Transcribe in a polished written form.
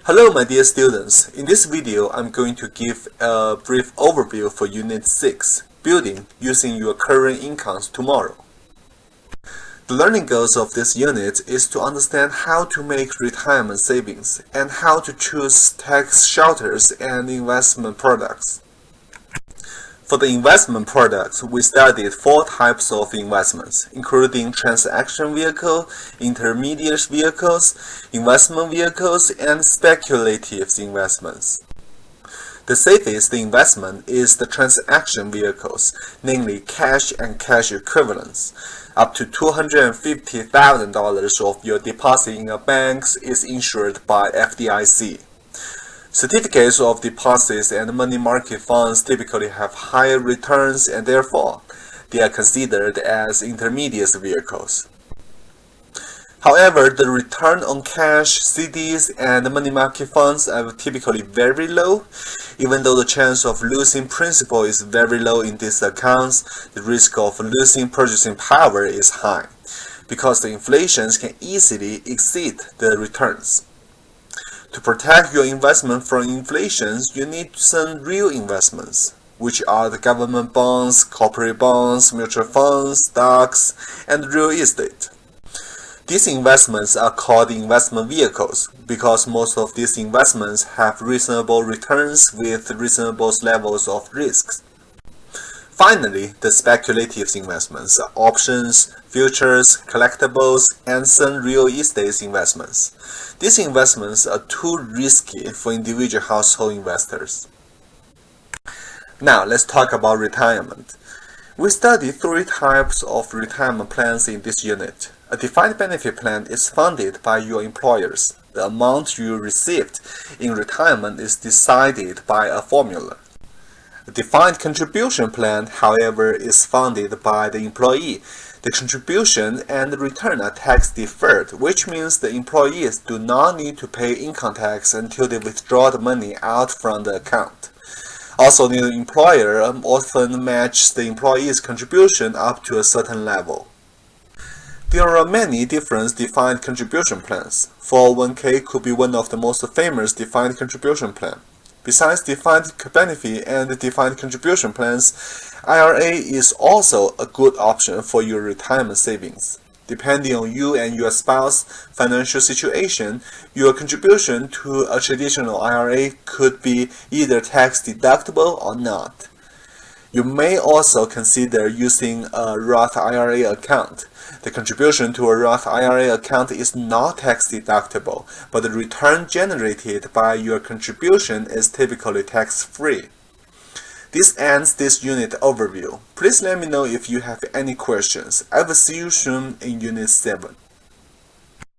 Hello my dear students, in this video I'm going to give a brief overview for Unit 6, Building using your current incomes tomorrow. The learning goals of this unit is to understand how to make retirement savings and how to choose tax shelters and investment products. For the investment products, we studied 4 types of investments, including transaction vehicle, intermediate vehicles, investment vehicles, and speculative investments. The safest investment is the transaction vehicles, namely cash and cash equivalents. Up to $250,000 of your deposit in a bank is insured by FDIC. Certificates of deposits and money market funds typically have higher returns and therefore they are considered as intermediate vehicles. However, the return on cash, CDs, and money market funds are typically very low. Even though the chance of losing principal is very low in these accounts, the risk of losing purchasing power is high because the inflation can easily exceed the returns. To protect your investment from inflation, you need some real investments, which are the government bonds, corporate bonds, mutual funds, stocks, and real estate. These investments are called investment vehicles because most of these investments have reasonable returns with reasonable levels of risks. Finally, the speculative investments are options, futures, collectibles, and some real estate investments. These investments are too risky for individual household investors. Now, let's talk about retirement. We studied 3 types of retirement plans in this unit. A defined benefit plan is funded by your employers. The amount you received in retirement is decided by a formula. A defined contribution plan, however, is funded by the employee. The contribution and the return are tax deferred, which means the employees do not need to pay income tax until they withdraw the money out from the account. Also, the employer often matches the employee's contribution up to a certain level. There are many different defined contribution plans. 401k could be one of the most famous defined contribution plans. Besides defined benefit and defined contribution plans, IRA is also a good option for your retirement savings. Depending on you and your spouse's financial situation, your contribution to a traditional IRA could be either tax deductible or not. You may also consider using a Roth IRA account. The contribution to a Roth IRA account is not tax deductible, but the return generated by your contribution is typically tax-free. This ends this unit overview. Please let me know if you have any questions. I will see you soon in Unit 7.